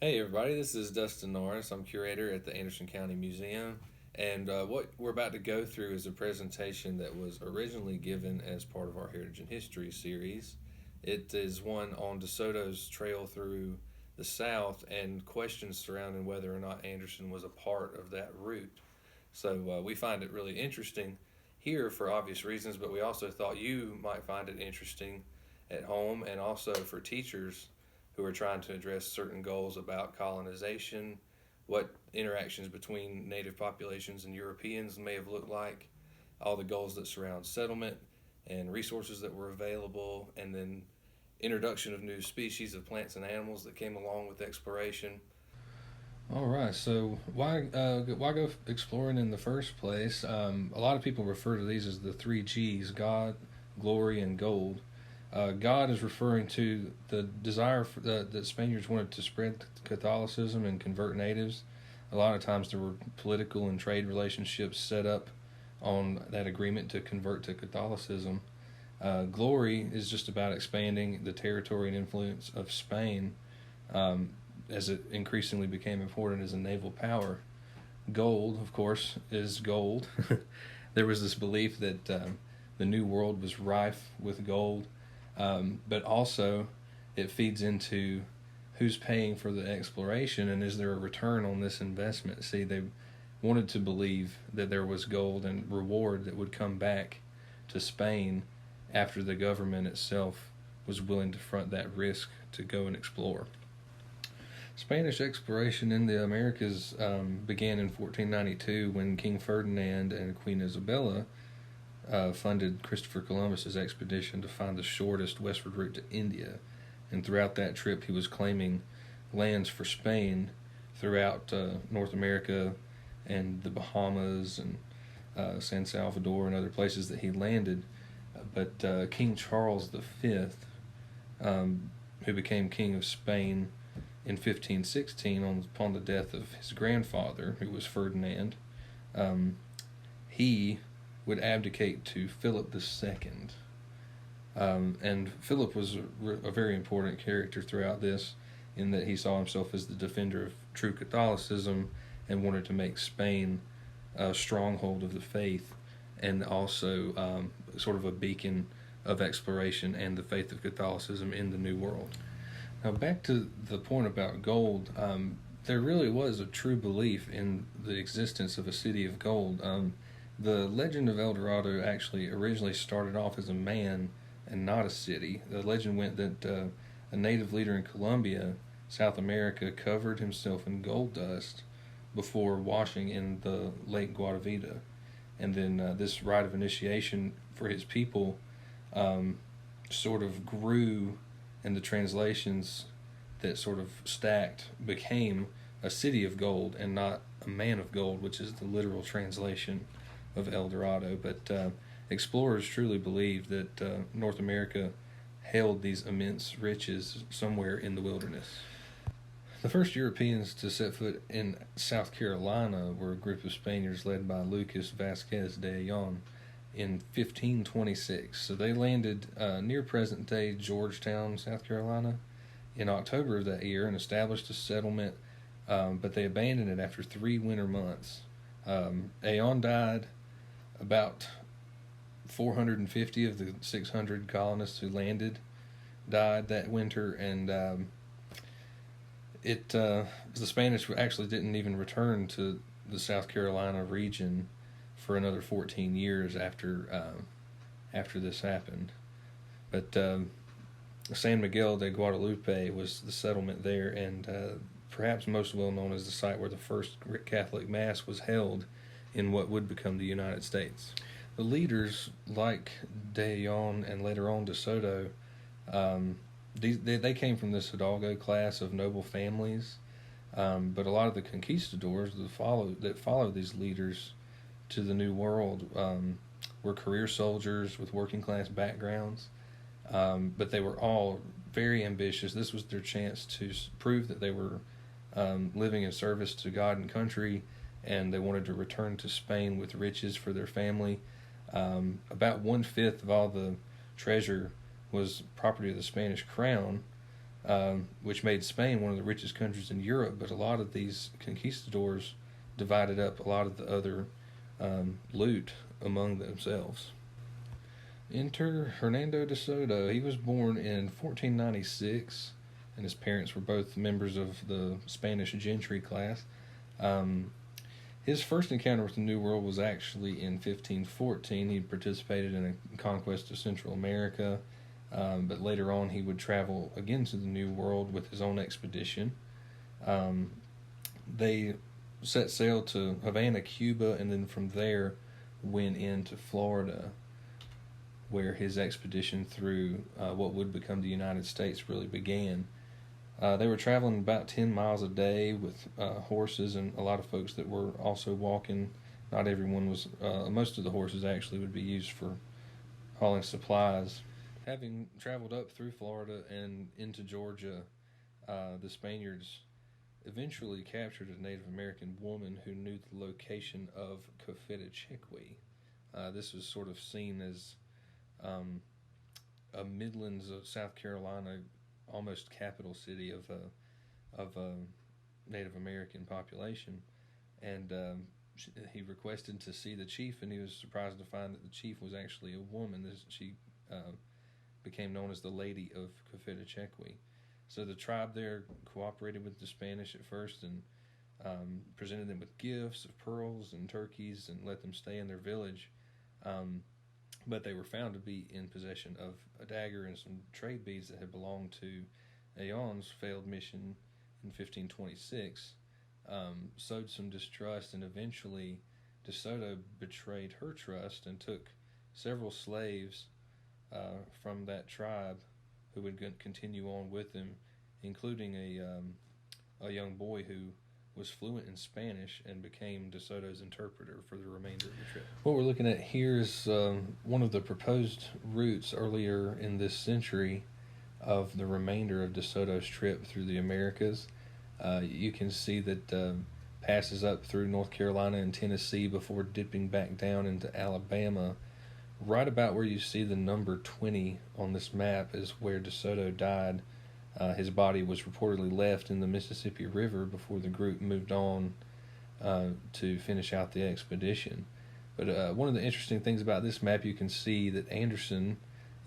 Hey everybody, this is Dustin Norris. I'm curator at the Anderson County Museum, and what we're about to go through is a presentation that was originally given as part of our Heritage and History series. It is one on DeSoto's trail through the South and questions surrounding whether or not Anderson was a part of that route. So we find it really interesting here for obvious reasons, but we also thought you might find it interesting at home and also for teachers who are trying to address certain goals about colonization, what interactions between native populations and Europeans may have looked like, all the goals that surround settlement and resources that were available, and then introduction of new species of plants and animals that came along with exploration. All right, so why go exploring in the first place? A lot of people refer to these as the three G's: God, glory, and gold. God is referring to the desire that Spaniards wanted to spread Catholicism and convert natives. A lot of times there were political and trade relationships set up on that agreement to convert to Catholicism. Glory is just about expanding the territory and influence of Spain, um, as it increasingly became important as a naval power. Gold, of course, is gold. There was this belief that the New World was rife with gold, but also it feeds into who's paying for the exploration and is there a return on this investment. See, they wanted to believe that there was gold and reward that would come back to Spain after the government itself was willing to front that risk to go and explore. Spanish exploration in the Americas began in 1492 when King Ferdinand and Queen Isabella funded Christopher Columbus's expedition to find the shortest westward route to India. And throughout that trip, he was claiming lands for Spain throughout North America and the Bahamas and San Salvador and other places that he landed. But King Charles V, who became King of Spain in 1516 upon the death of his grandfather, who was Ferdinand, he would abdicate to Phillip II. And Philip was a very important character throughout this, in that he saw himself as the defender of true Catholicism and wanted to make Spain a stronghold of the faith and also sort of a beacon of exploration and the faith of Catholicism in the New World. Now, back to the point about gold, there really was a true belief in the existence of a city of gold. The legend of El Dorado actually originally started off as a man and not a city. The legend went that a native leader in Colombia, South America, covered himself in gold dust before washing in the Lake Guadavita. And then this rite of initiation for his people sort of grew, and the translations that sort of stacked became a city of gold and not a man of gold, which is the literal translation of El Dorado. But explorers truly believed that North America held these immense riches somewhere in the wilderness. The first Europeans to set foot in South Carolina were a group of Spaniards led by Lucas Vasquez de Ayllon in 1526. So they landed near present-day Georgetown, South Carolina, in October of that year and established a settlement, but they abandoned it after 3 winter months. Ayllon died. About 450 of the 600 colonists who landed died that winter, and the Spanish actually didn't even return to the South Carolina region for another 14 years after this happened. But San Miguel de Guadalupe was the settlement there, and perhaps most well known as the site where the first Catholic Mass was held in what would become the United States. The leaders, like De Ayllon and later on DeSoto, they came from this Hidalgo class of noble families, but a lot of the conquistadors that followed these leaders to the New World were career soldiers with working class backgrounds, but they were all very ambitious. This was their chance to prove that they were living in service to God and country, and they wanted to return to Spain with riches for their family. About 1/5 of all the treasure was property of the Spanish crown, which made Spain one of the richest countries in Europe. But a lot of these conquistadors divided up a lot of the other loot among themselves. Enter Hernando DeSoto. He was born in 1496, and his parents were both members of the Spanish gentry class. His first encounter with the New World was actually in 1514. He participated in a conquest of Central America, but later on he would travel again to the New World with his own expedition. They set sail to Havana, Cuba, and then from there went into Florida, where his expedition through what would become the United States really began. They were traveling about 10 miles a day with horses, and a lot of folks that were also walking. Not everyone was, most of the horses actually would be used for hauling supplies. Having traveled up through Florida and into Georgia, the Spaniards eventually captured a Native American woman who knew the location of Cofitachequi. This was sort of seen as a Midlands of South Carolina, almost capital city of a Native American population, and he requested to see the chief, and he was surprised to find that the chief was actually a woman. She became known as the Lady of Cofitachequi. So the tribe there cooperated with the Spanish at first and presented them with gifts of pearls and turkeys and let them stay in their village. But they were found to be in possession of a dagger and some trade beads that had belonged to Ayon's failed mission in 1526, sowed some distrust, and eventually DeSoto betrayed her trust and took several slaves from that tribe who would continue on with him, including a young boy who was fluent in Spanish and became DeSoto's interpreter for the remainder of the trip. What we're looking at here is one of the proposed routes earlier in this century of the remainder of DeSoto's trip through the Americas. You can see that passes up through North Carolina and Tennessee before dipping back down into Alabama. Right about where you see the number 20 on this map is where DeSoto died. His body was reportedly left in the Mississippi River before the group moved on to finish out the expedition. But one of the interesting things about this map, you can see that Anderson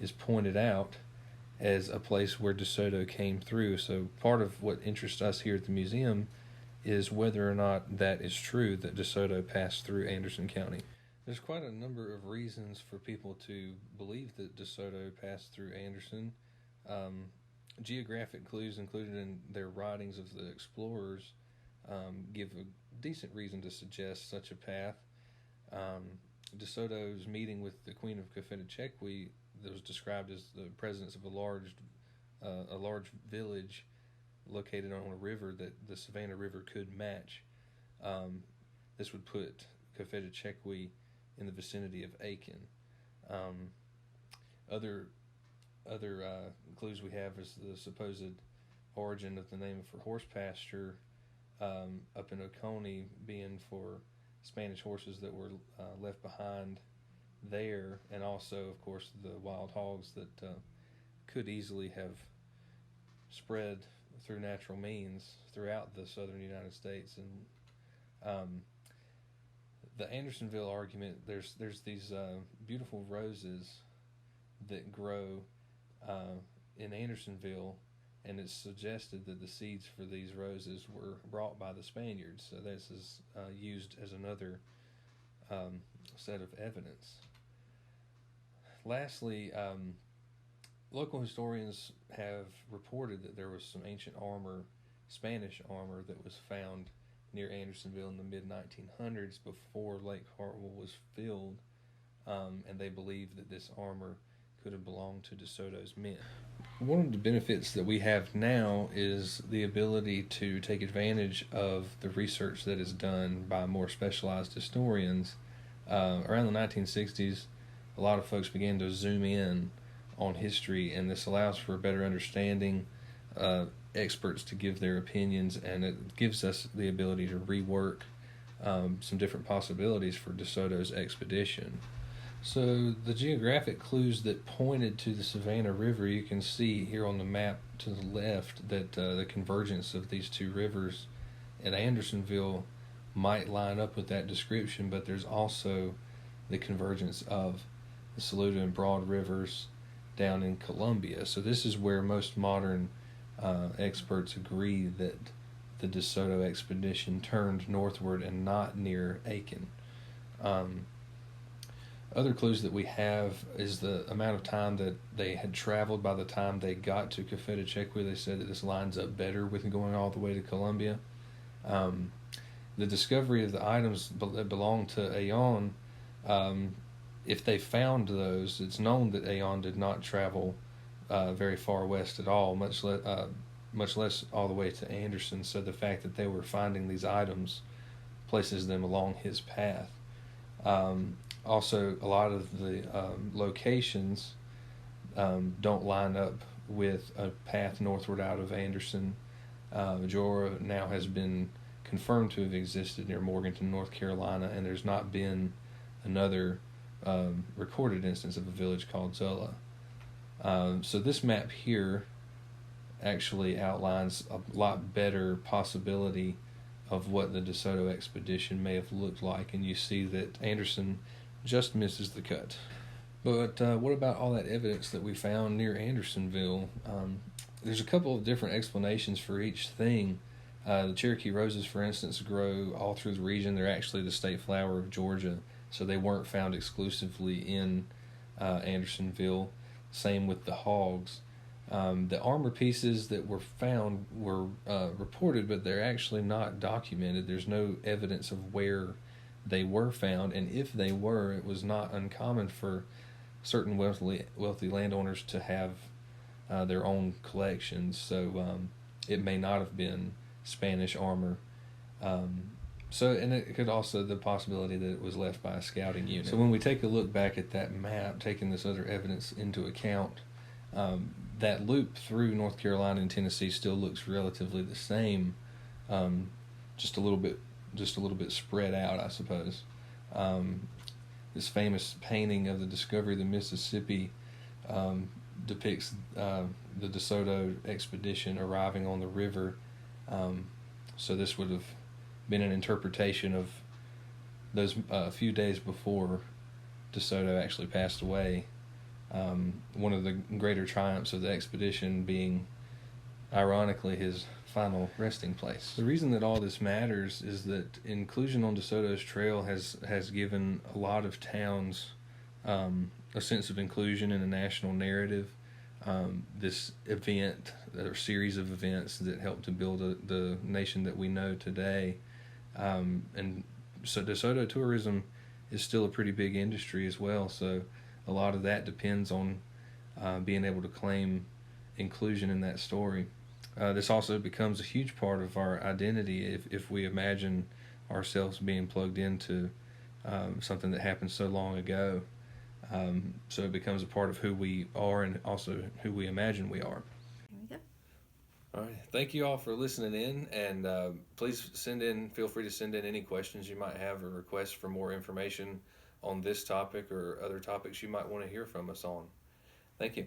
is pointed out as a place where DeSoto came through. So part of what interests us here at the museum is whether or not that is true, that DeSoto passed through Anderson County. There's quite a number of reasons for people to believe that DeSoto passed through Anderson. Geographic clues included in their writings of the explorers give a decent reason to suggest such a path. DeSoto's meeting with the Queen of Cofitachequi that was described as the presence of a large village located on a river that the Savannah River could match. This would put Cofitachequi in the vicinity of Aiken. Other clues we have is the supposed origin of the name for horse pasture up in Oconee being for Spanish horses that were left behind there, and also, of course, the wild hogs that could easily have spread through natural means throughout the southern United States. And the Andersonville Argument, there's these beautiful roses that grow in Andersonville, and it's suggested that the seeds for these roses were brought by the Spaniards. So this is used as another set of evidence. Lastly, local historians have reported that there was some ancient armor, Spanish armor, that was found near Andersonville in the mid-1900s before Lake Hartwell was filled, and they believe that this armor could have belonged to DeSoto's men. One of the benefits that we have now is the ability to take advantage of the research that is done by more specialized historians. Around the 1960s, a lot of folks began to zoom in on history, and this allows for a better understanding, experts to give their opinions, and it gives us the ability to rework some different possibilities for DeSoto's expedition. So the geographic clues that pointed to the Savannah River, you can see here on the map to the left that the convergence of these two rivers at Andersonville might line up with that description, but there's also the convergence of the Saluda and Broad rivers down in Columbia. So this is where most modern experts agree that the DeSoto expedition turned northward and not near Aiken. Other clues that we have is the amount of time that they had traveled by the time they got to Cofitachequi. They said that this lines up better with going all the way to Columbia. The discovery of the items that belonged to Aon, if they found those, it's known that Aon did not travel very far west at all, much less all the way to Anderson. So the fact that they were finding these items places them along his path. Also, a lot of the locations don't line up with a path northward out of Anderson. Majora now has been confirmed to have existed near Morganton, North Carolina, and there's not been another recorded instance of a village called Zola. So this map here actually outlines a lot better possibility of what the DeSoto expedition may have looked like, and you see that Anderson just misses the cut. But what about all that evidence that we found near Andersonville? There's a couple of different explanations for each thing. The Cherokee roses, for instance, grow all through the region. They're actually the state flower of Georgia, so they weren't found exclusively in Andersonville. Same with the hogs. The armor pieces that were found were reported, but they're actually not documented. There's no evidence of where they were found, and if they were, it was not uncommon for certain wealthy landowners to have their own collections. So it may not have been Spanish armor. And it could also the possibility that it was left by a scouting unit. So when we take a look back at that map, taking this other evidence into account, that loop through North Carolina and Tennessee still looks relatively the same, just a little bit spread out, I suppose. This famous painting of the discovery of the Mississippi depicts the DeSoto expedition arriving on the river. So this would have been an interpretation of those few days before DeSoto actually passed away. One of the greater triumphs of the expedition being, ironically, his final resting place. The reason that all this matters is that inclusion on DeSoto's trail has given a lot of towns a sense of inclusion in a national narrative. This event, or series of events that helped to build the nation that we know today. And so DeSoto tourism is still a pretty big industry as well, so a lot of that depends on being able to claim inclusion in that story. This also becomes a huge part of our identity if we imagine ourselves being plugged into something that happened so long ago. So it becomes a part of who we are and also who we imagine we are. There we go. All right. Thank you all for listening in, and please feel free to send in any questions you might have or requests for more information on this topic or other topics you might want to hear from us on. Thank you.